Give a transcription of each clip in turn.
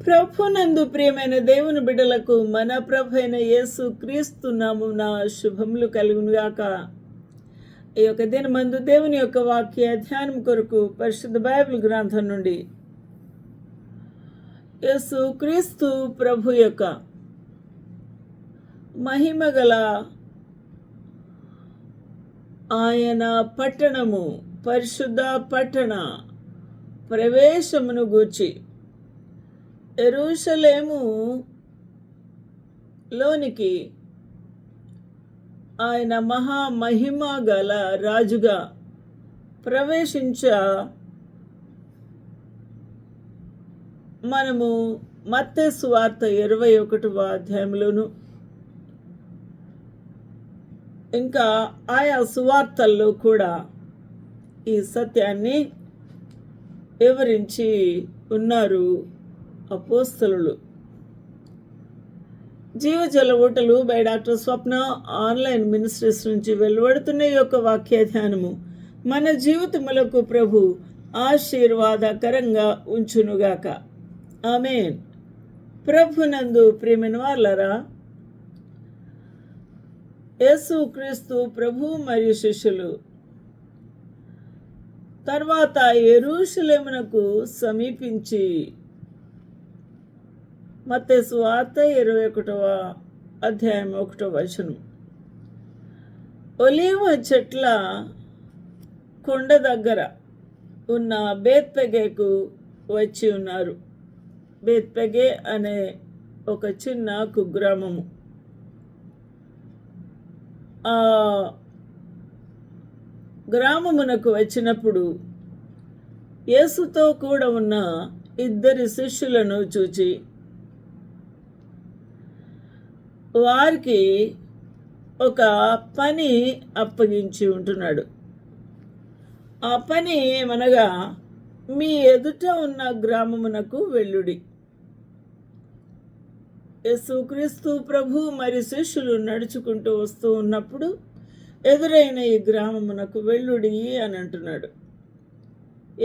ప్రభునందు ప్రియమైన దేవుని బిడ్డలకు మన ప్రభు అయిన యేసు క్రీస్తు నామమున శుభములు కలుగునుగాక. ఈ యొక్క దినమందు దేవుని యొక్క వాక్య ధ్యానం కొరకు పరిశుద్ధ బైబిల్ గ్రంథం నుండి యేసు క్రీస్తు ప్రభు యొక్క మహిమగల ఆయన పట్టణము, పరిశుద్ధ పట్టణ ప్రవేశమును గూర్చి యెరూషలేము లోనికి ఆయన మహామహిమ గల రాజుగా ప్రవేశించ మనము మత్తయి సువార్త 21వ అధ్యాయంలోను ఇంకా ఆయా సువార్తల్లో కూడా ఈ సత్యాన్ని వివరించి ఉన్నారు అపోస్తలులు. జీవజల ఊటలు by doctor Swapna online ministries నుంచి వెలువడుతున్న ఈ యొక్క వాక్య ధ్యానము మన జీవితములకు ప్రభు ఆశీర్వాదకరంగా ఉంచునుగాక. ఆమేన్. ప్రభునందు ప్రియమైన వాళ్ళరా, యేసు క్రీస్తు ప్రభు మరియు శిష్యులు తర్వాత యెరూషలేమునకు సమీపించి మత్తయి సువార్త 21వ అధ్యాయం 1వ వచనం, ఒలీవ చెట్ల కొండ దగ్గర ఉన్న బేత్పెగేకు వచ్చి ఉన్నారు. బేత్పెగే అనే ఒక చిన్న కుగ్రామము. ఆ గ్రామమునకు వచ్చినప్పుడు యేసుతో కూడా ఉన్న ఇద్దరి శిష్యులను చూచి వారికి ఒక పని అప్పగించి ఉంటున్నాడు. ఆ పని ఏమనగా, మీ ఎదుట ఉన్న గ్రామమునకు వెళ్ళుడి. యేసుక్రీస్తు ప్రభు మరి శిష్యులు నడుచుకుంటూ వస్తూ ఉన్నప్పుడు ఎదురైన ఈ గ్రామమునకు వెళ్ళుడి అని అంటున్నాడు.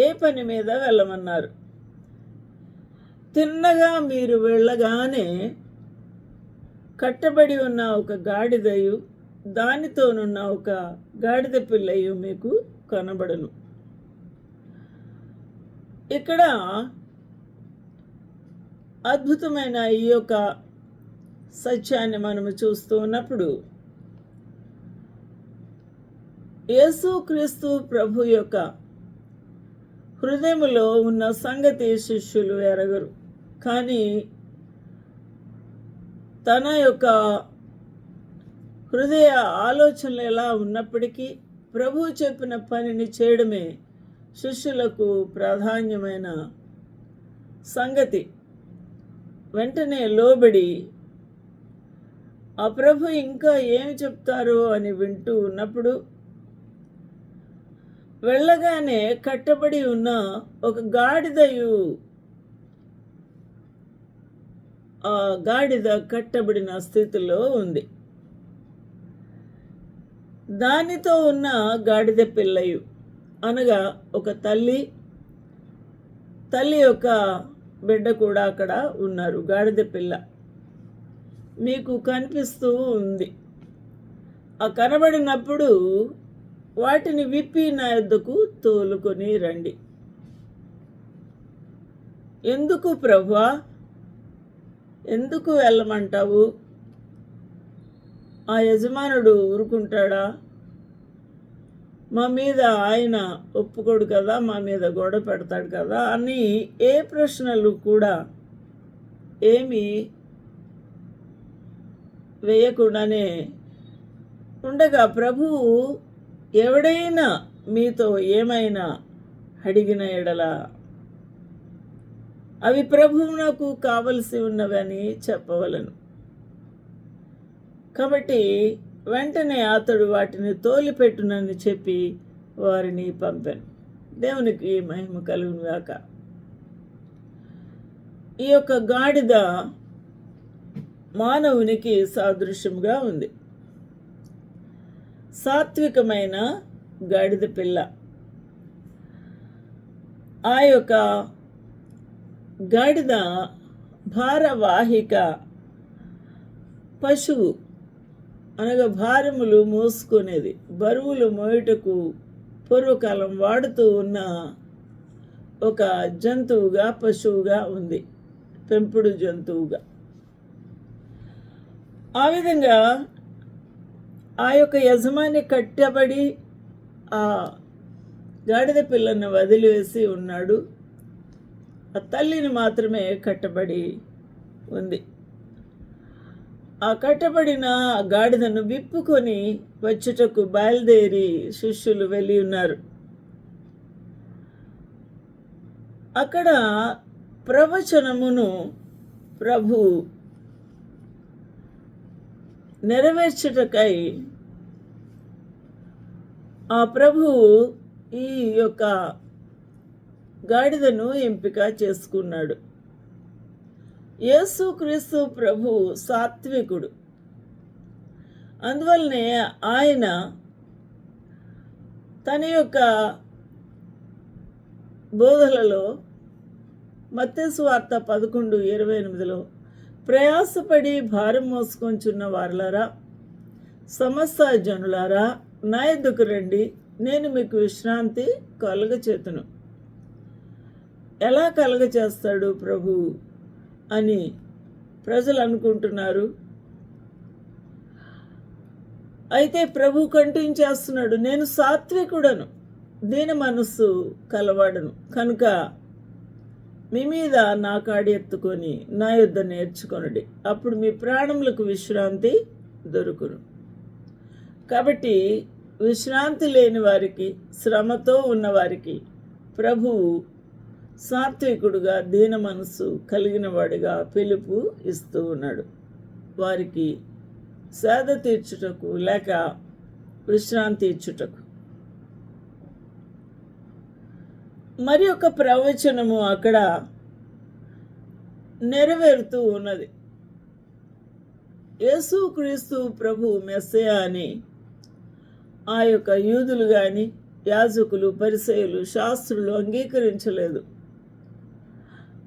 ఏ పని మీద వెళ్ళమన్నారు? తిన్నగా మీరు వెళ్ళగానే కట్టబడి ఉన్న ఒక గాడిదయు దానితోనున్న ఒక గాడిద పిల్లయు మీకు కనబడును. ఇక్కడ అద్భుతమైన ఈ యొక్క సత్యాన్ని మనము చూస్తూ ఉన్నప్పుడు యేసుక్రీస్తు ప్రభు యొక్క హృదయములో ఉన్న సంగతి శిష్యులు ఎరగరు. కానీ తన యొక్క హృదయ ఆలోచనలు ఎలా ఉన్నప్పటికీ ప్రభు చెప్పిన పనిని చేయడమే శిష్యులకు ప్రాధాన్యమైన సంగతి. వెంటనే లోబడి ఆ ప్రభు ఇంకా ఏమి చెప్తారో అని వింటూ ఉన్నప్పుడు వెళ్ళగానే కట్టబడి ఉన్న ఒక గాడిదయు, ఆ గాడిద కట్టబడిన స్థితిలో ఉంది. దానితో ఉన్న గాడిద పిల్లయు అనగా ఒక తల్లి యొక్క బిడ్డ కూడా అక్కడ ఉన్నారు. గాడిద పిల్ల మీకు కనిపిస్తూ ఉంది. ఆ కనబడినప్పుడు వాటిని విప్పి నా యొద్దకు తోలుకొని రండి. ఎందుకు ప్రభువా, ఎందుకు వెళ్ళమంటావు? ఆ యజమానుడు ఊరుకుంటాడా? మా మీద ఆయన ఒప్పుకోడు కదా, మా మీద గొడవ పెడతాడు కదా అని ఏ ప్రశ్నలు కూడా ఏమీ వేయకుండానే ఉండగా ప్రభువు ఎవడైనా మీతో ఏమైనా అడిగిన ఎడల అవి ప్రభువునకు కావలసి ఉన్నవని చెప్పవలను. కాబట్టి వెంటనే అతడు వాటిని తోలిపెట్టునని చెప్పి వారిని పంపాను. దేవునికి మహిమ కలుగునుగాక. ఈ యొక్క గాడిద మానవునికి సాదృశ్యంగా ఉంది. సాత్వికమైన గాడిద పిల్ల. ఆ యొక్క గాడిద భారవాహిక పశువు అనగా భారములు మోసుకునేది, బరువులు మోయుటకు పూర్వకాలం వాడుతూ ఉన్న ఒక జంతువుగా, పశువుగా ఉంది, పెంపుడు జంతువుగా. ఆ విధంగా ఆ యొక్క యజమాని కట్టబడి ఆ గాడిద పిల్లను వదిలివేసి ఉన్నాడు. ఆ తల్లిని మాత్రమే కట్టబడి ఉంది. ఆ కట్టబడిన గాడిదను విప్పుకొని వచ్చుటకు బయలుదేరి శిష్యులు వెళ్ళి ఉన్నారు. అక్కడ ప్రవచనమును ప్రభు నెరవేర్చుటకై ఆ ప్రభువు ఈ యొక్క గాడిదను ఎంపిక చేసుకున్నాడు. యేసుక్రీస్తు ప్రభు సాత్వికుడు. అందువల్లనే ఆయన తన యొక్క బోధలలో మత్తయి సువార్త 11:28 ప్రయాసపడి భారం మోసుకొంచున్న వారలారా, సమస్త జనులారా, నా యొద్దకు రండి, నేను మీకు విశ్రాంతి కలుగచేతును. ఎలా కలుగచేస్తాడు ప్రభు అని ప్రజలు అనుకుంటున్నారు. అయితే ప్రభు కంటిన్యూ చేస్తున్నాడు, నేను సాత్వికుడను, దీన మనస్సు కలవాడను, కనుక మీ మీద నా కాడి ఎత్తుకొని నా యొద్ద నేర్చుకొనుడి, అప్పుడు మీ ప్రాణములకు విశ్రాంతి దొరుకును. కాబట్టి విశ్రాంతి లేని వారికి, శ్రమతో ఉన్నవారికి ప్రభువు సాత్వికుడుగా, దీన మనస్సు కలిగిన వాడిగా పిలుపు ఇస్తూ ఉన్నాడు. వారికి సేద తీర్చుటకు లేక విశ్రాంతి ఇచ్చుటకు. మరి ఒక ప్రవచనము అక్కడ నెరవేరుతూ ఉన్నది. యేసుక్రీస్తు ప్రభు మెస్సయా అని ఆ యొక్క యూదులు కానీ, యాజకులు, పరిసయ్యులు, శాస్త్రులు అంగీకరించలేదు.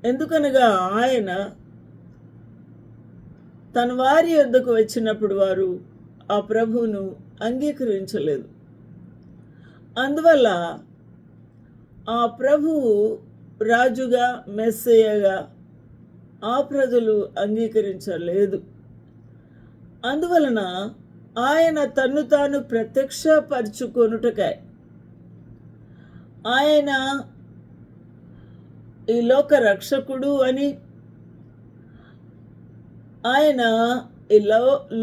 ఎందుకనగా ఆయన తన వారి యొద్దకు వచ్చినప్పుడు వారు ఆ ప్రభువును అంగీకరించలేదు. అందువల్ల ఆ ప్రభువు రాజుగా, మెస్సయ్యగా ఆ ప్రజలు అంగీకరించలేదు. అందువలన ఆయన తన్ను తాను ప్రత్యక్షపరచుకొనుటకై, ఆయన ఈ లోక రక్షకుడు అని, ఆయన ఈ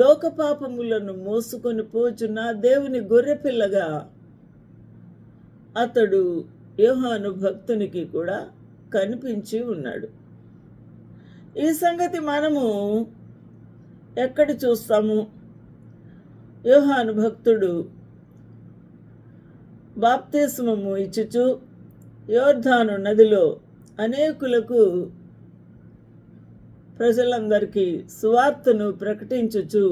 లోక పాపములను మోసుకొని పోచున్న దేవుని గొర్రెపిల్లగా అతడు యోహాను భక్తునికి కూడా కనిపించి ఉన్నాడు. ఈ సంగతి మనము ఎక్కడ చూస్తాము? యోహాను భక్తుడు బాప్తిస్మము ఇచ్చుచు యోర్దాను నదిలో అనేకులకు, ప్రజలందరికీ సువార్తను ప్రకటించుచు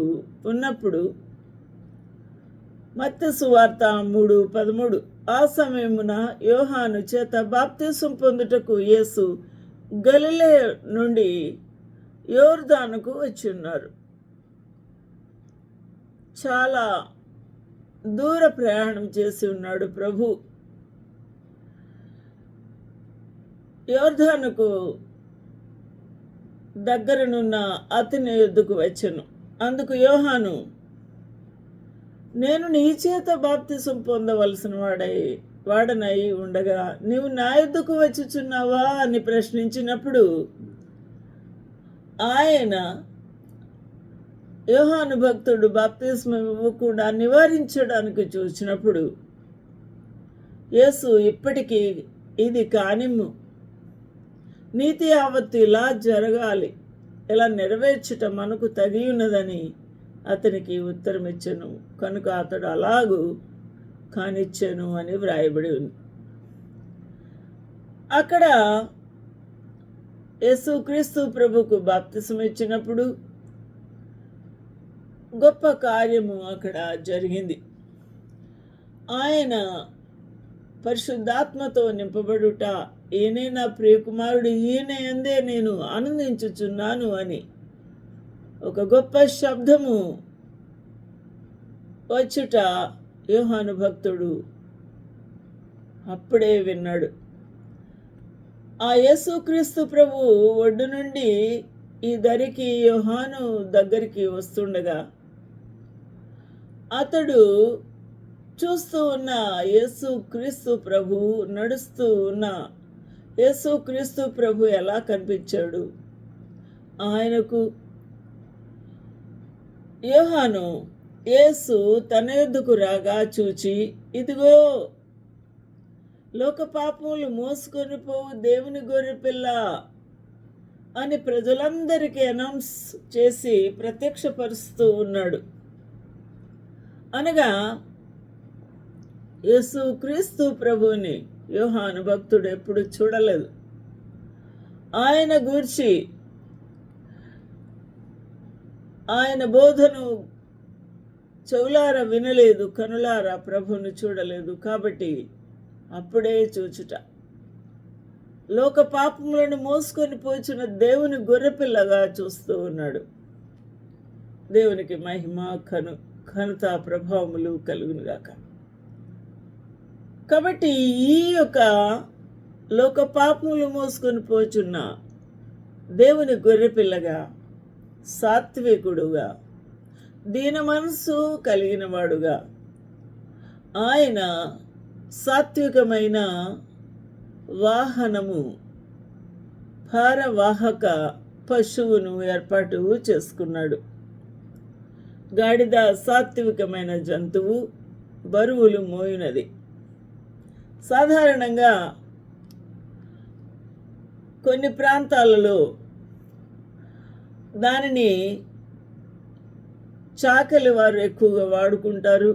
ఉన్నప్పుడు, మత్తయి సువార్త 3:13 ఆ సమయమున యోహాను చేత బాప్తిసం పొందుటకు యేసు గలిలయ నుండి యోర్దానుకు వచ్చి ఉన్నారు. చాలా దూర ప్రయాణం చేసి ఉన్నాడు ప్రభు. యోర్దానుకు దగ్గరనున్న అతని యొద్దకు వచ్చెను. అందుకు యోహాను, నేను నీ చేత బాప్తిసం పొందవలసిన వాడనై ఉండగా నీవు నా యొద్దకు వచ్చుచున్నావా అని ప్రశ్నించినప్పుడు, ఆయన యోహాను భక్తుడు బాప్తిస్మం ఇవ్వకుండా నివారించడానికి చూసినప్పుడు, యేసు ఇప్పటికీ ఇది కానిమ్ము, నీతి యావత్తు ఇలా జరగాలి, ఇలా నెరవేర్చుట మనకు తగి ఉన్నదని అతనికి ఉత్తరం ఇచ్చెను. కనుక అతడు అలాగూ కానిచ్చెను అని వ్రాయబడి ఉంది. అక్కడ యేసుక్రీస్తు ప్రభుకు బాప్తిసం ఇచ్చినప్పుడు గొప్ప కార్యము అక్కడ జరిగింది. ఆయన పరిశుద్ధాత్మతో నింపబడుట, ఈయనే నా ప్రియకుమారుడు, ఈయన యందే నేను ఆనందించుచున్నాను అని ఒక గొప్ప శబ్దము వచ్చుట యోహాను భక్తుడు అప్పుడే విన్నాడు. ఆ యేసుక్రీస్తు ప్రభు ఒడ్డు నుండి ఈ దరికి యోహాను దగ్గరికి వస్తుండగా అతడు చూస్తూ ఉన్న యేసుక్రీస్తు ప్రభు, నడుస్తూ ఉన్న యేసుక్రీస్తు ప్రభు ఎలా కనిపించాడు ఆయనకు. యోహాను యేసు తన యొద్దకు రాగా చూచి, ఇదిగో లోక పాపములు మోసుకొని పోవు దేవుని గొర్రెపిల్ల అని ప్రజలందరికీ అనౌన్స్ చేసి ప్రత్యక్షపరుస్తూ ఉన్నాడు. అనగా యేసుక్రీస్తు ప్రభువుని యోహాను భక్తుడు ఎప్పుడు చూడలేదు. ఆయన గూర్చి ఆయన బోధను చెవులారా వినలేదు, కనులారా ప్రభువును చూడలేదు. కాబట్టి అప్పుడే చూచుట, లోక పాపములను మోసుకొని పోచున్న దేవుని గొర్రెపిల్లగా చూస్తూ ఉన్నాడు. దేవునికి మహిమ, ఘనత, ప్రభావములు కలుగునుగాక. కాబట్టి ఈ యొక్క లోక పాపములు మోసుకొని పోచున్న దేవుని గొర్రెపిల్లగా, సాత్వికుడుగా, దీన మనసు కలిగిన వాడుగా, ఆయన సాత్వికమైన వాహనము, భారవాహక పశువును ఏర్పాటు చేసుకున్నాడు. గాడిద సాత్వికమైన జంతువు, బరువులు మోయునది. సాధారణంగా కొన్ని ప్రాంతాలలో దానిని చాకలి వారు ఎక్కువగా వాడుకుంటారు.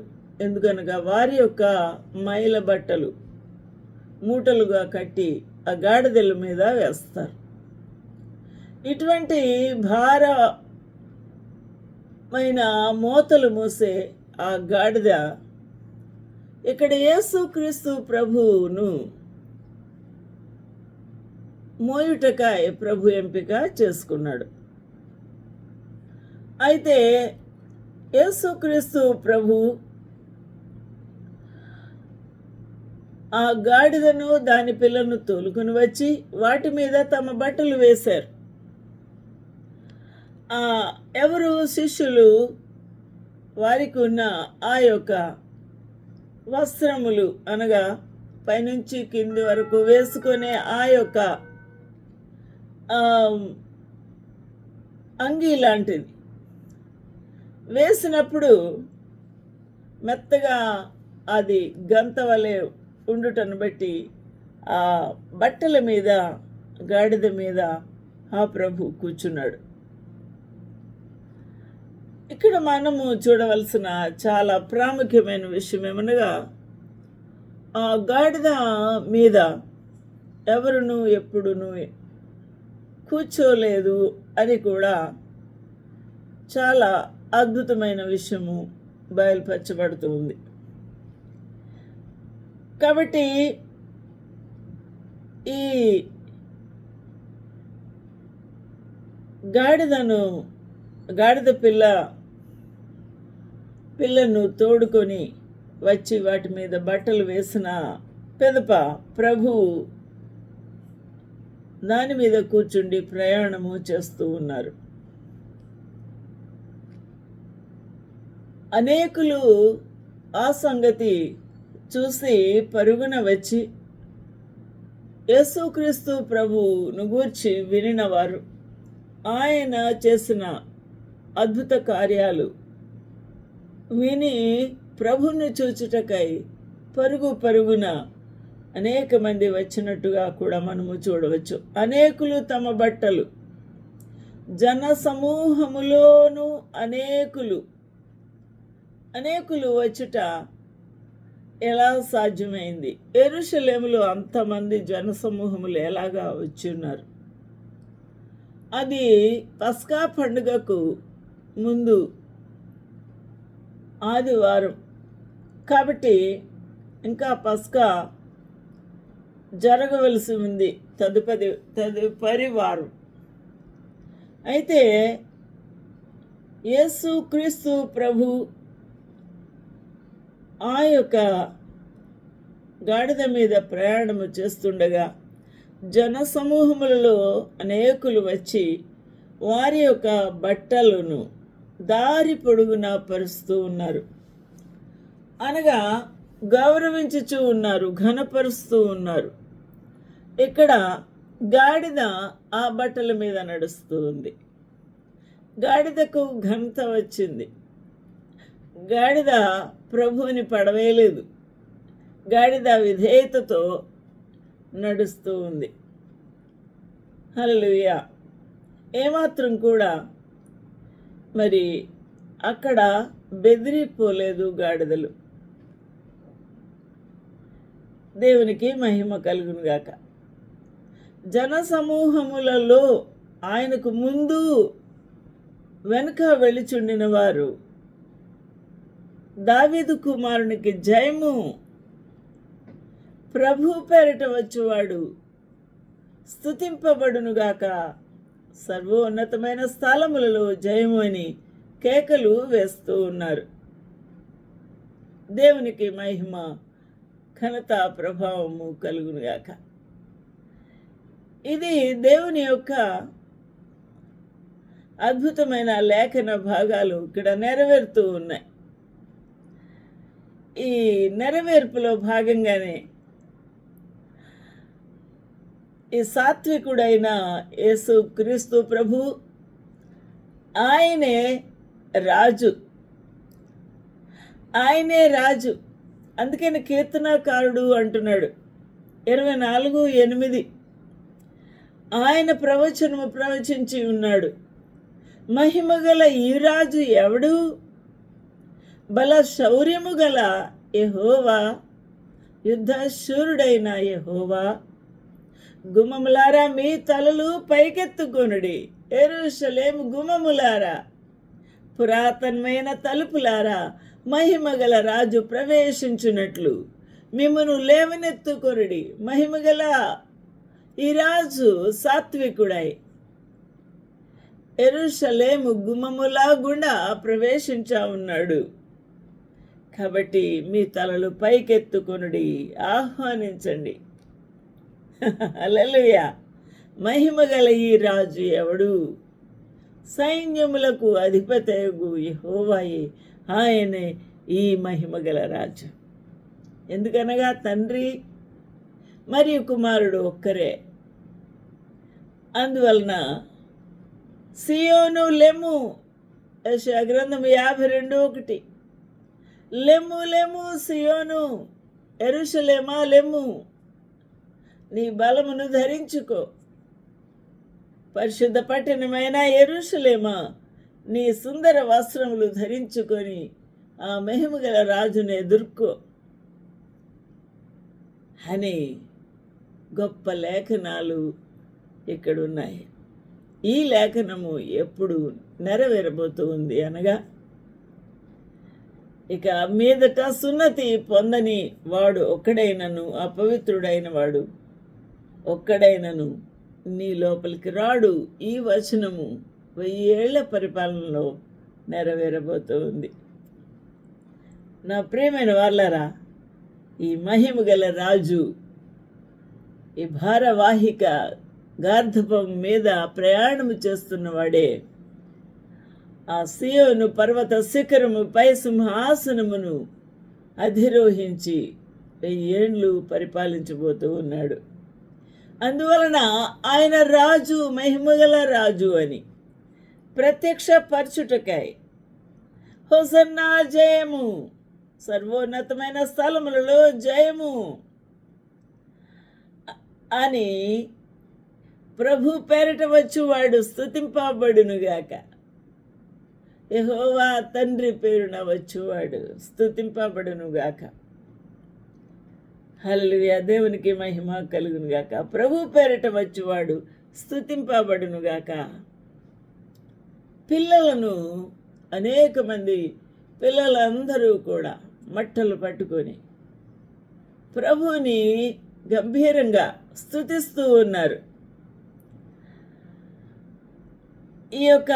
ఎందుకనగా వారి యొక్క మైల బట్టలు మూటలుగా కట్టి ఆ గాడిదల మీద వేస్తారు. ఇటువంటి భారమైన మోతలు మోసే ఆ గాడిద ఇక్కడ యేసుక్రీస్తు ప్రభువును మోయుటకాయ ప్రభు ఎంపిక చేసుకున్నాడు. అయితే యేసుక్రీస్తు ప్రభు ఆ గాడిదను దాని పిల్లను తోలుకొని వచ్చి వాటి మీద తమ బట్టలు వేశారు. ఎవరు శిష్యులు వారికి ఉన్న ఆ యొక్క వస్త్రములు, అనగా పైనుంచి కింది వరకు వేసుకునే ఆ యొక్క అంగీ లాంటిది వేసినప్పుడు మెత్తగా అది గంత వలె ఉండుటను బట్టి ఆ బట్టల మీద, గాడిద మీద ఆ ప్రభు కూర్చున్నాడు. ఇక్కడ మనము చూడవలసిన చాలా ప్రాముఖ్యమైన విషయం ఏమనగా, ఆ గాడిద మీద ఎవరును ఎప్పుడును కూర్చోలేదు అని కూడా చాలా అద్భుతమైన విషయము బయలుపరచబడుతూ ఉంది. కాబట్టి ఈ గాడిద పిల్లను తోడుకొని వచ్చి వాటి మీద బట్టలు వేసిన పెదప ప్రభువు దాని మీద కూర్చుండి ప్రయాణము చేస్తూ ఉన్నారు. అనేకులు ఆ సంగతి చూసి పరుగున వచ్చి యేసుక్రీస్తు ప్రభువును గూర్చి వినినవారు, ఆయన చేసిన అద్భుత కార్యాలు విని ప్రభుని చూచుటకై పరుగున అనేక మంది వచ్చినట్టుగా కూడా మనము చూడవచ్చు. అనేకులు తమ బట్టలు, జన సమూహములోను అనేకులు వచ్చుట ఎలా సాధ్యమైంది? యెరూషలేములో అంతమంది జనసమూహములు ఎలాగా వచ్చి ఉన్నారు? అది పస్కా పండుగకు ముందు ఆదివారం కాబట్టి ఇంకా పస్కా జరగవలసి ఉంది తదుపరి వారం. అయితే యేసు క్రీస్తు ప్రభు ఆ యొక్క గాడిద మీద ప్రయాణము చేస్తుండగా జనసమూహములలో అనేకులు వచ్చి వారి యొక్క బట్టలను దారి పొడుగునా పరుస్తూ ఉన్నారు. అనగా గౌరవించుచూ ఉన్నారు, ఘనపరుస్తూ ఉన్నారు. ఇక్కడ గాడిద ఆ బట్టల మీద నడుస్తూ ఉంది. గాడిదకు ఘనత వచ్చింది. గాడిద ప్రభువుని పడవేయలేదు. గాడిద విధేయతతో నడుస్తూ ఉంది. హల్లెలూయా. ఏమాత్రం కూడా మరి అక్కడ బెదిరిపోలేదు గాడిదలు. దేవునికి మహిమ కలుగునుగాక. జనసమూహములలో ఆయనకు ముందు వెనుక వెళుచుండిన వారు దావీదు కుమారునికి జయము, ప్రభు పేరిట వచ్చువాడు స్తుతింపబడునుగాక, సర్వోన్నతమైన స్థలములలో జయము అని కేకలు వేస్తూ ఉన్నారు. దేవునికి మహిమ ఘనత ప్రభావము కలుగునుగాక. ఇది దేవుని యొక్క అద్భుతమైన లేఖన భాగాలు ఇక్కడ నెరవేరుతూ ఉన్నాయి. ఈ నెరవేర్పులో భాగంగానే ఈ సాత్వికుడైన యేసు క్రీస్తు ప్రభు ఆయనే రాజు. అందుకని కీర్తనాకారుడు అంటున్నాడు 24:8 ఆయన ప్రవచనము ప్రవచించి ఉన్నాడు. మహిమగల ఈ రాజు ఎవడు? బల శౌర్యము గల యెహోవా, యుద్ధశూరుడైన యెహోవా. గుమ్మములారా మీ తలలు పైకెత్తుకొనుడి, యెరూషలేము గుమ్మములారా, పురాతనమైన తలుపులారా, మహిమగల రాజు ప్రవేశించున్నట్లు మిమ్మును లేవనెత్తుకొనుడి. మహిమగల ఈ రాజు సాత్వికుడై యెరూషలేము గుమ్మములా గుండా ప్రవేశించా ఉన్నాడు. కాబట్టి మీ తలలు పైకెత్తుకొనుడి, ఆహ్వానించండి. హల్లెలూయా. మహిమగల ఈ రాజు ఎవడు? సైన్యములకు అధిపతయగు యెహోవాయే, ఆయనే ఈ మహిమగల రాజు. ఎందుకనగా తండ్రి మరియు కుమారుడు ఒక్కరే. అందువలన సియోను లెమ్ము, యెషయా గ్రంథం 52:1, లెమ్ము లెమ్ము సియోను, యెరూషలేమా లెమ్ము, నీ బలమును ధరించుకో. పరిశుద్ధ పట్టణమైన యెరూషలేమా, నీ సుందర వస్త్రములు ధరించుకొని ఆ మహిమగల రాజును ఎదుర్కో అని గొప్ప లేఖనాలు ఇక్కడున్నాయి. ఈ లేఖనము ఎప్పుడు నెరవేరబోతూ ఉంది అనగా, ఇక మీదట సున్నతి పొందని వాడు ఒక్కడైనను, అపవిత్రుడైన వాడు ఒక్కడైనను నీ లోపలికి రాడు. ఈ వచనము 1000 ఏళ్ల పరిపాలనలో నెరవేరబోతూ ఉంది. నా ప్రియమైన వాళ్ళరా, ఈ మహిమగల రాజు, ఈ భారవాహిక గార్ధపం మీద ప్రయాణము చేస్తున్నవాడే ఆ సియోను పర్వత శిఖరముపై సింహాసనమును అధిరోహించి 1000 ఏండ్లు పరిపాలించబోతూ ఉన్నాడు. అందువలన ఆయన రాజు, మహిమగల రాజు అని ప్రత్యక్ష పరచుటకై హోసన్నా జయము, సర్వోన్నతమైన స్థలములలో జయము అని ప్రభు పేరిట వచ్చువాడు స్తుతింపబడునుగాక. యెహోవా తండ్రి పేరున వచ్చువాడు స్తుతింపబడునుగాక. హల్లెలూయా. దేవునికి మహిమ కలుగునుగాక. ప్రభు పేరిట వచ్చువాడు స్తుతింపబడునుగాక. పిల్లలను అనేక మంది పిల్లలందరూ కూడా మట్టలు పట్టుకొని ప్రభుని గంభీరంగా స్తుతిస్తూ ఉన్నారు. ఈ యొక్క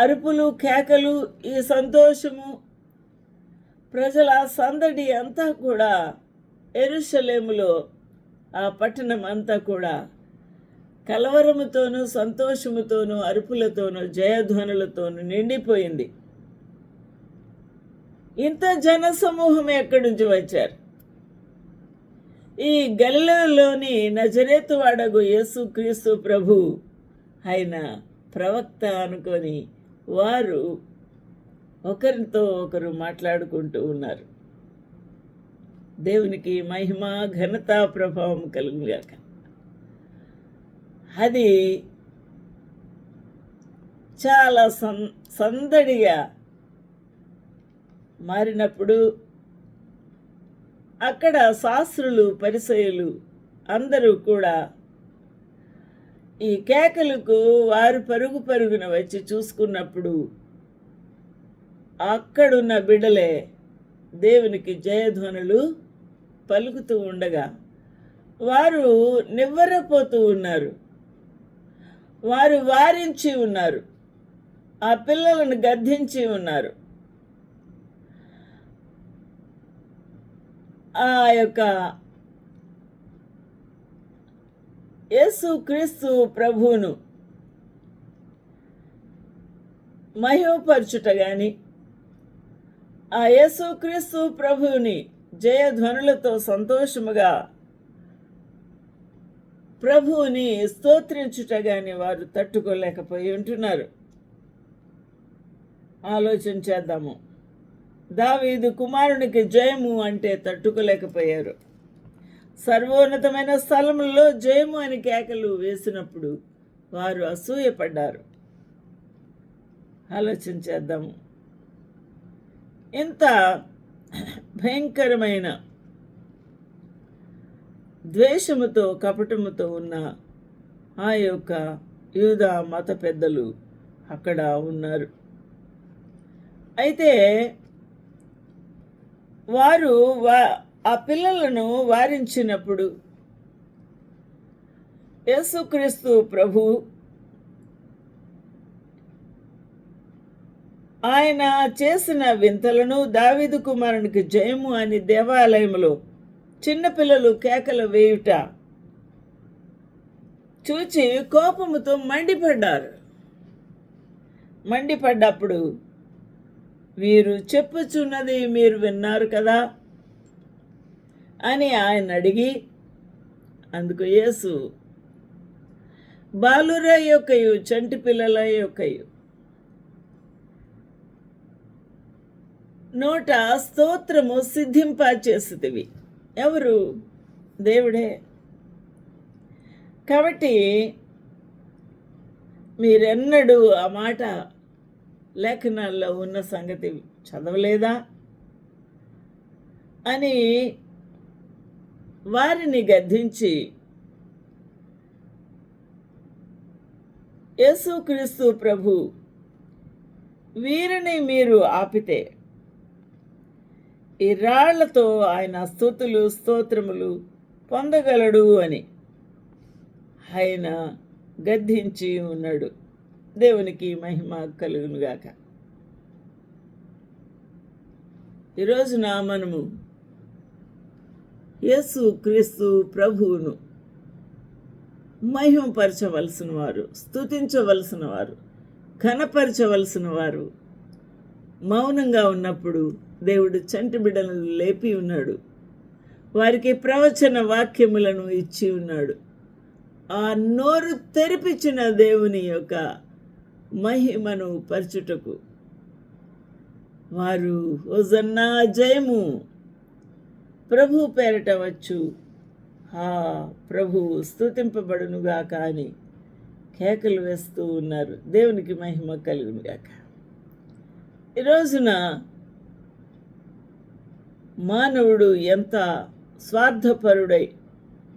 అరుపులు, కేకలు, ఈ సంతోషము, ప్రజల సందడి అంతా కూడా యెరూషలేములో, ఆ పట్టణం అంతా కూడా కలవరముతోనూ, సంతోషముతోనూ, అరుపులతోనూ, జయధ్వనులతోనూ నిండిపోయింది. ఇంత జనసమూహం ఎక్కడి నుంచి వచ్చారు? ఈ గలిలయలోని నజరేతు వాడగు యేసుక్రీస్తు ప్రభు ఆయన ప్రవక్త అనుకొని వారు ఒకరితో ఒకరు మాట్లాడుకుంటూ ఉన్నారు. దేవునికి మహిమ, ఘనత, ప్రభావం కలుగుగాక. అది చాలా సందడిగా మారినప్పుడు అక్కడ శాస్త్రులు, పరిసయ్యులు అందరూ కూడా ఈ కేకలకు వారు పరుగు పరుగున వచ్చి చూసుకున్నప్పుడు అక్కడున్న బిడ్డలే దేవునికి జయధ్వనులు పలుకుతూ ఉండగా వారు నివ్వెరపోతూ ఉన్నారు. వారు వారించి ఉన్నారు, ఆ పిల్లలను గద్దించి ఉన్నారు. ఆ యొక్క యేసుక్రీస్తు ప్రభువును మహిమపరచుట గాని, ఆ యేసుక్రీస్తు ప్రభువుని జయధ్వనులతో సంతోషముగా ప్రభువుని స్తోత్రించుట గాని వారు తట్టుకోలేకపోయి ఉంటున్నారు. ఆలోచన చేద్దాము. దావీదు కుమారునికి జయము అంటే తట్టుకోలేకపోయారు. సర్వోన్నతమైన స్థలములలో జయము అని కేకలు వేసినప్పుడు వారు అసూయపడ్డారు. ఆలోచన చేద్దాము. ఇంత భయంకరమైన ద్వేషముతో, కపటముతో ఉన్న ఆ యొక్క యూదా మత పెద్దలు అక్కడ ఉన్నారు. అయితే వారు ఆ పిల్లలను వారించినప్పుడు యేసుక్రీస్తు ప్రభు ఆయన చేసిన వింతలను, దావీదు కుమారునికి జయము అని దేవాలయంలో చిన్నపిల్లలు కేకలు వేయుట చూచి కోపముతో మండిపడ్డారు. మండిపడ్డప్పుడు వీరు చెప్పుచున్నది మీరు విన్నారు కదా అని ఆయన అడిగి, అందుకు యేసు బాలుర యొక్కయు చంటి పిల్లల యొక్కయు నోట స్తోత్రము సిద్ధింపచేసితివి. ఎవరు? దేవుడే. కాబట్టి మీరెన్నడూ ఆ మాట లేఖనాల్లో ఉన్న సంగతి చదవలేదా అని వారిని గద్దించి యేసుక్రీస్తు ప్రభు వీరిని మీరు ఆపితే ఈ రాళ్లతో ఆయన స్తుతులు, స్తోత్రములు పొందగలడు అని ఆయన గద్దించి ఉన్నాడు. దేవునికి మహిమ కలుగునుగాక. ఈరోజున మనము యేసుక్రీస్తు ప్రభువును మహిమపరచవలసిన వారు, స్తుతించవలసిన వారు, ఘనపరచవలసిన వారు మౌనంగా ఉన్నప్పుడు దేవుడు చంటి బిడ్డలను లేపి ఉన్నాడు. వారికి ప్రవచన వాక్యములను ఇచ్చి ఉన్నాడు. ఆ నోరు తెరిపించిన దేవుని యొక్క మహిమను పరచుటకు వారు హోసన్నా జయము ప్రభు పేరట వచ్చు, ప్రభు స్తుతింపబడునుగాక అని కేకలు వేస్తూ ఉన్నారు. దేవునికి మహిమ కలుగునుగాక. ఈరోజున మానవుడు ఎంత స్వార్థపరుడై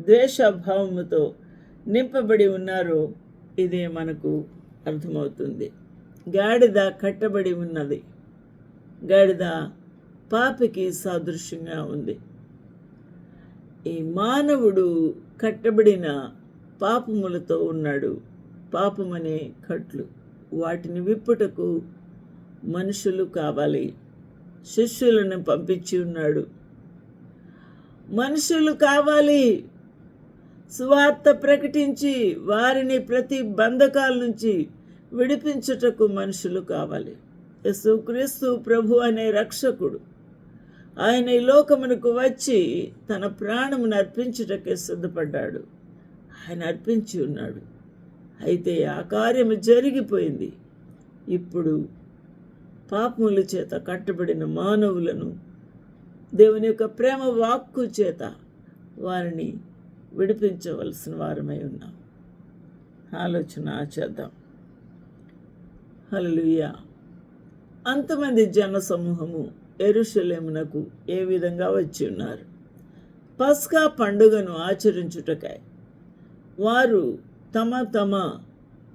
ద్వేషభావముతో నింపబడి ఉన్నారో ఇది మనకు అర్థమవుతుంది. గాడిద కట్టబడి ఉన్నది. గాడిద పాపికి సాదృశ్యంగా ఉంది. ఈ మానవుడు కట్టబడిన పాపములతో ఉన్నాడు. పాపమనే కట్లు, వాటిని విప్పుటకు మనుషులు కావాలి. శిష్యులను పంపించి ఉన్నాడు. మనుషులు కావాలి. సువార్త ప్రకటించి వారిని ప్రతి బంధకాల నుంచి విడిపించుటకు మనుషులు కావాలి. యేసుక్రీస్తు ప్రభు అనే రక్షకుడు, ఆయన ఈ లోకమునకు వచ్చి తన ప్రాణమును అర్పించుటకే సిద్ధపడ్డాడు. ఆయన అర్పించి ఉన్నాడు. అయితే ఆ కార్యము జరిగిపోయింది. ఇప్పుడు పాపముల చేత కట్టబడిన మానవులను దేవుని యొక్క ప్రేమ వాక్కు చేత వారిని విడిపించవలసిన వారమై ఉన్నాం. ఆలోచన చేద్దాం. హల్లెలూయా. అంతమంది జన సమూహము యెరూషలేమునకు ఏ విధంగా వచ్చి ఉన్నారు? పస్కా పండుగను ఆచరించుటకై వారు తమ తమ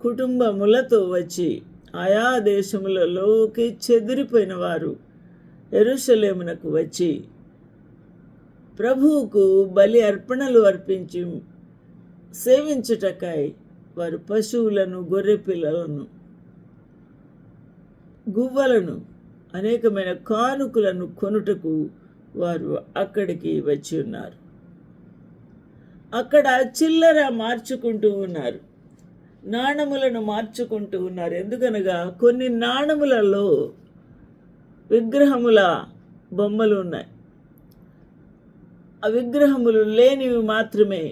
కుటుంబములతో వచ్చి ఆయా దేశములలోకి చెదిరిపోయిన వారు యెరూషలేమునకు వచ్చి ప్రభువుకు బలి అర్పణలు అర్పించి సేవించుటకై వారు పశువులను, గొర్రె పిల్లలను, గువ్వలను, అనేకమైన కానుకలను కొనుటకు వారు అక్కడికి వచ్చి ఉన్నారు. అక్కడ చిల్లర మార్చుకుంటూ ఉన్నారు, నాణములను మార్చుకుంటూ ఉన్నారు. ఎందుకనగా కొన్ని నాణములలో విగ్రహముల బొమ్మలు ఉన్నాయి. ఆ విగ్రహములు లేనివి మాత్రమే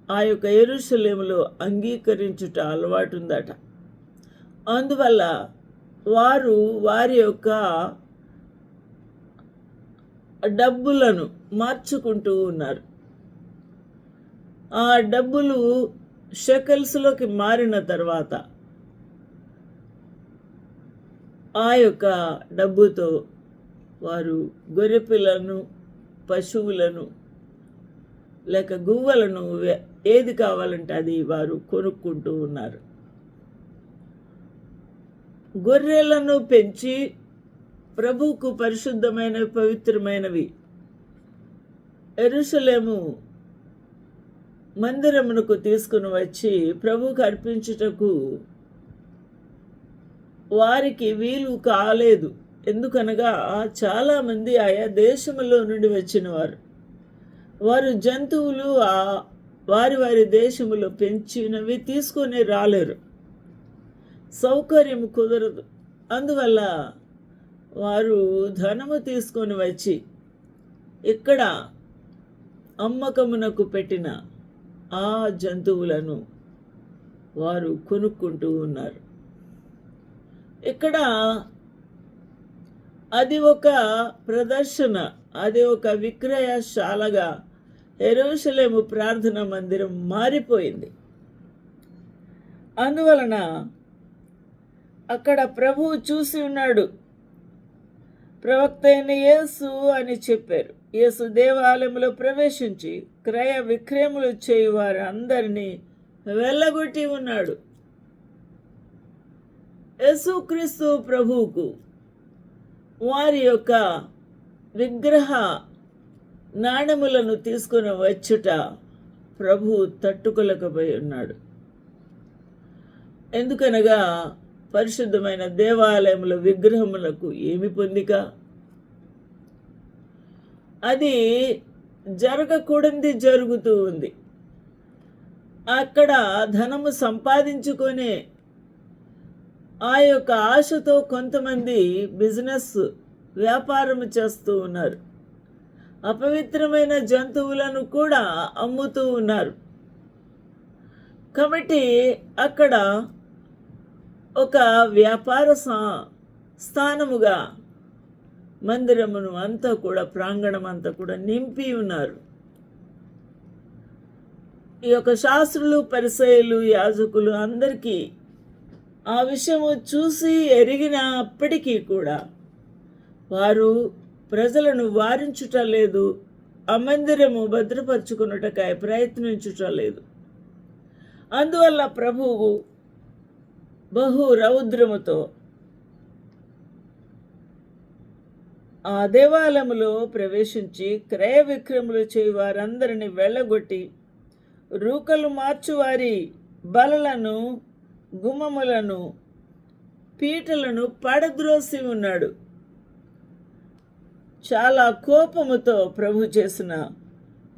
ఆ యొక్క యెరూషలేములో అంగీకరించుట అలవాటు ఉందట. అందువల్ల వారు వారి యొక్క డబ్బులను మార్చుకుంటూ ఉన్నారు. ఆ డబ్బులు షెకెల్స్లోకి మారిన తర్వాత ఆ యొక్క డబ్బుతో వారు గొర్రెపిల్లను, పశువులను లేక గువ్వలను ఏది కావాలంటే అది వారు కొనుక్కుంటూ ఉన్నారు. గొర్రెలను పెంచి ప్రభువుకు పరిశుద్ధమైన పవిత్రమైనవి యెరూషలేము మందిరమునకు తీసుకుని వచ్చి ప్రభువుకు అర్పించుటకు వారికి వీలు కాలేదు. ఎందుకనగా చాలామంది ఆయా దేశములో నుండి వచ్చిన వారు జంతువులు వారి వారి దేశములో పెంచినవి తీసుకొని రాలేరు, సౌకర్యం కుదరదు. అందువల్ల వారు ధనము తీసుకొని వచ్చి ఇక్కడ అమ్మకమునకు పెట్టిన ఆ జంతువులను వారు కొనుక్కుంటూ ఉన్నారు. ఇక్కడ అది ఒక ప్రదర్శన, అది ఒక విక్రయశాలగా యెరూషలేము ప్రార్థన మందిరం మారిపోయింది. అందువలన అక్కడ ప్రభువు చూసి ఉన్నాడు. ప్రవక్త అయిన యేసు అని చెప్పారు. యేసు దేవాలయంలో ప్రవేశించి క్రయ విక్రయములు చేయు వారు అందరినీ వెళ్ళగొట్టి ఉన్నాడు. యేసుక్రీస్తు ప్రభువుకు వారి యొక్క విగ్రహ నాణములను తీసుకుని వచ్చుట ప్రభువు తట్టుకోలేకపోయి ఉన్నాడు. ఎందుకనగా పరిశుద్ధమైన దేవాలయంలో విగ్రహములకు ఏమి పొందిక? అది జరగకూడనిది జరుగుతూ ఉంది. అక్కడ ధనము సంపాదించుకొనే ఆ యొక్క ఆశతో కొంతమంది బిజినెస్ వ్యాపారం చేస్తూ ఉన్నారు. అపవిత్రమైన జంతువులను కూడా అమ్ముతూ ఉన్నారు. కాబట్టి అక్కడ ఒక వ్యాపార స్థానముగా మందిరమును అంతా కూడా, ప్రాంగణం అంతా కూడా నింపి ఉన్నారు. ఈ యొక్క శాస్త్రులు, పరిసయ్యులు, యాజకులు అందరికీ ఆ విషయము చూసి ఎరిగినప్పటికీ కూడా వారు ప్రజలను వారించుట లేదు, ఆ మందిరము భద్రపరుచుకున్నటకై ప్రయత్నించుట లేదు. అందువల్ల ప్రభువు బహు రౌద్రముతో ఆ దేవాలయములో ప్రవేశించి క్రయ విక్రయములు చేయి వారందరిని వెళ్ళగొట్టి రూకలు మార్చువారి బలలను, గుమ్మములను, పీటలను పడద్రోసి ఉన్నాడు. చాలా కోపముతో ప్రభు చేసిన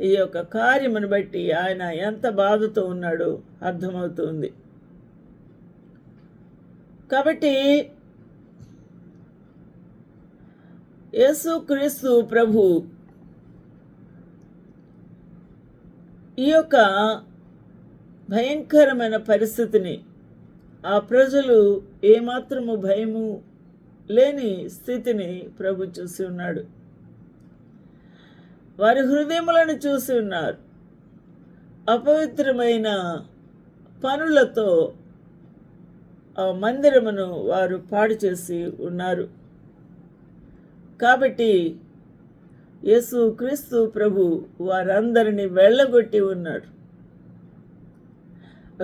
ఈ యొక్క కార్యమును బట్టి ఆయన ఎంత బాధతో ఉన్నాడో అర్థమవుతుంది. కాబట్టి యేసుక్రీస్తు ప్రభు ఈ యొక్క భయంకరమైన పరిస్థితిని, ఆ ప్రజలు ఏమాత్రము భయము లేని స్థితిని ప్రభు చూసి ఉన్నాడు. వారి హృదయములను చూసి ఉన్నారు. అపవిత్రమైన పనులతో ఆ మందిరమును వారు పాడు చేసి ఉన్నారు. కాబట్టి యేసుక్రీస్తు ప్రభు వారందరినీ వెళ్ళగొట్టి ఉన్నాడు.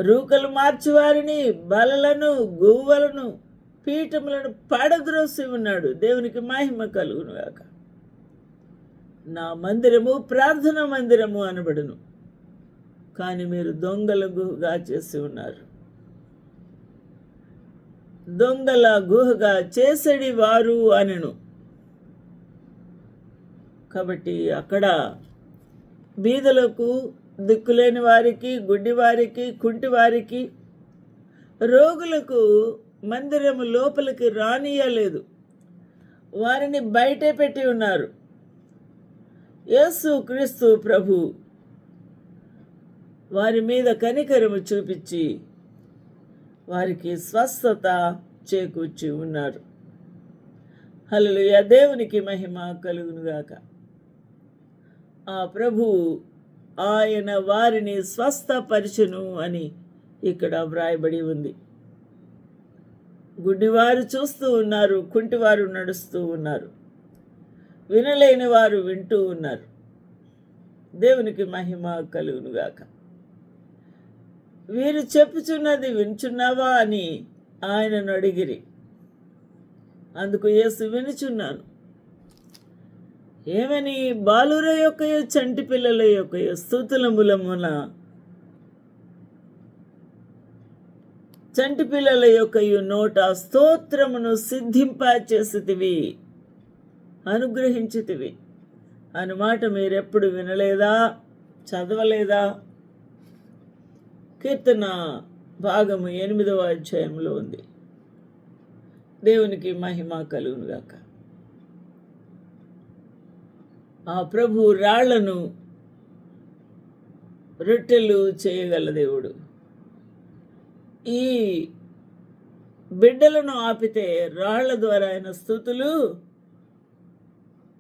రూకలు మార్చువారిని, బలలను, గువ్వలను, పీఠములను పడద్రోసి ఉన్నాడు. దేవునికి మహిమ కలుగును గాక. నా మందిరము ప్రార్థన మందిరము అనబడును, కానీ మీరు దొంగల గుహగా చేసి ఉన్నారు. దొంగల గుహగా చేసేడి వారు అనెను. కాబట్టి అక్కడ బీదలకు, దిక్కులేని వారికి, గుడ్డివారికి, కుంటివారికి, రోగులకు మందిరము లోపలికి రానియలేదు. వారిని బయటే పెట్టి ఉన్నారు. యేసుక్రీస్తు ప్రభు వారి మీద కనికరము చూపించి వారికి స్వస్థత చేకూర్చి ఉన్నారు. హల్లెలూయా. దేవునికి మహిమ కలుగునుగాక. ఆ ప్రభు ఆయన వారిని స్వస్థపరచును అని ఇక్కడ వ్రాయబడి ఉంది. గుడ్డివారు చూస్తూ ఉన్నారు, కుంటివారు నడుస్తూ ఉన్నారు, వినలేని వారు వింటూ ఉన్నారు. దేవునికి మహిమ కలుగునుగాక. వీరు చెప్పుచున్నది వించున్నావా అని ఆయనను అడిగిరి. అందుకు యేసు వినుచున్నాను. ఏమని? బాలుర యొక్కయో చంటి పిల్లల యొక్కయో స్తుతుల మూలమున, చంటి పిల్లల యొక్కయు నోట స్తోత్రమును సిద్ధింపచేసితివి, అనుగ్రహించితివి అని మాట మీరెప్పుడు వినలేదా, చదవలేదా? కీర్తన భాగము 8వ అధ్యాయంలో ఉంది. దేవునికి మహిమ కలుగునుగాక. ఆ ప్రభు రాళ్లను రొట్టెలు చేయగల దేవుడు. ఈ బిడ్డలను ఆపితే రాళ్ల ద్వారా ఆయన స్తుతులు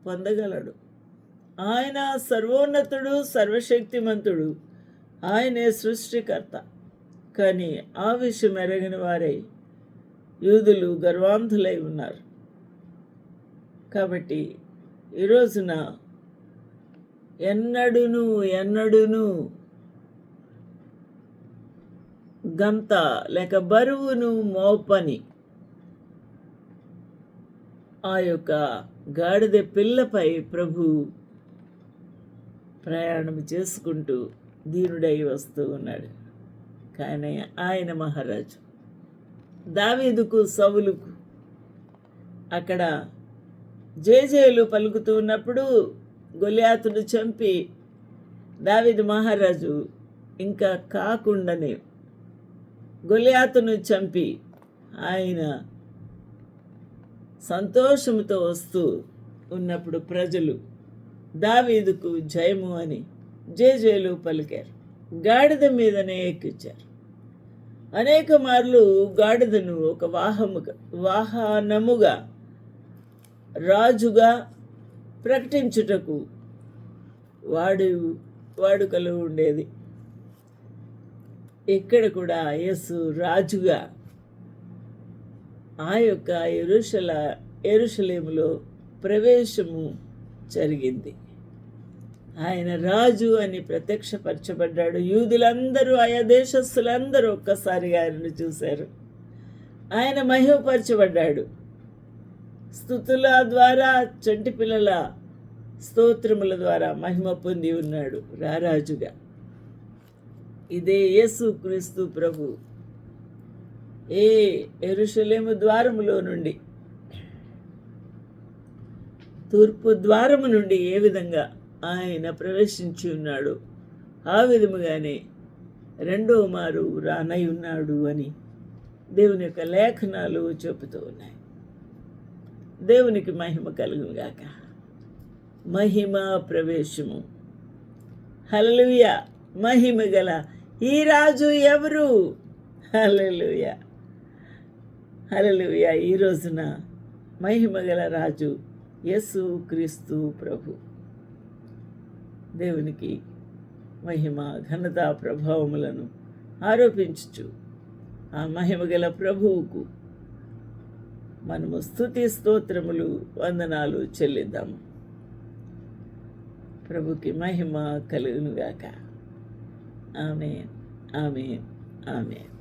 పొందగలడు. ఆయన సర్వోన్నతుడు, సర్వశక్తిమంతుడు, ఆయనే సృష్టికర్త. కానీ ఆ విషయం ఎరగని వారై యూదులు గర్వాంధులై ఉన్నారు. కాబట్టి ఈ రోజున ఎన్నడూను గంత లేక బరువును మోపని ఆ యొక్క గాడిద పిల్లపై ప్రభు ప్రయాణం చేసుకుంటూ దీనుడై వస్తూ ఉన్నాడు. కానీ ఆయన మహారాజు. దావీదుకు, సౌలుకు అక్కడ జేజేలు పలుకుతూ ఉన్నప్పుడు గొలియాతును చంపి దావీదు మహారాజు ఇంకా కాకుండానే గొలియాతును చంపి ఆయన సంతోషంతో వస్తూ ఉన్నప్పుడు ప్రజలు దావీదుకు జయము అని జేజేలు పలికారు. గాడిద మీదనే ఎక్కించారు. అనేక మార్లు గాడిదను ఒక వాహనముగా రాజుగా ప్రకటించుటకు వాడుకలో ఉండేది. ఇక్కడ కూడా యేసు రాజుగా ఆ యొక్క యెరూషలేములో ప్రవేశము జరిగింది. ఆయన రాజు అని ప్రత్యక్షపరచబడ్డాడు. యూదులందరూ, ఆయా దేశస్థులందరూ ఒక్కసారిగా ఆయనను చూశారు. ఆయన మహిమపరచబడ్డాడు. స్తుతుల ద్వారా, చంటి పిల్లల స్తోత్రముల ద్వారా మహిమ పొంది ఉన్నాడు రారాజుగా. ఇదే యేసు క్రీస్తు ప్రభు యెరూషలేము ద్వారములో నుండి, తూర్పు ద్వారము నుండి ఏ విధంగా ఆయన ప్రవేశించి ఉన్నాడు, ఆ విధముగానే రెండో మారు రానై ఉన్నాడు అని దేవుని యొక్క లేఖనాలు చెబుతూ ఉన్నాయి. దేవునికి మహిమ కలుగుగాక. మహిమ ప్రవేశము. హల్లెలూయా. మహిమ గల ఈ రాజు ఎవరు? హల్లెలూయా, హల్లెలూయా. ఈ రోజున మహిమ గల రాజు యేసు క్రీస్తు ప్రభు. దేవునికి మహిమ, ఘనత, ప్రభావములను ఆరోపించుచు ఆ మహిమ గల ప్రభువుకు మనము స్తుతి స్తోత్రములు, వందనాలు చెల్లిద్దాము. ప్రభుకి మహిమ కలుగునుగాక. ఆమేన్, ఆమేన్, ఆమేన్.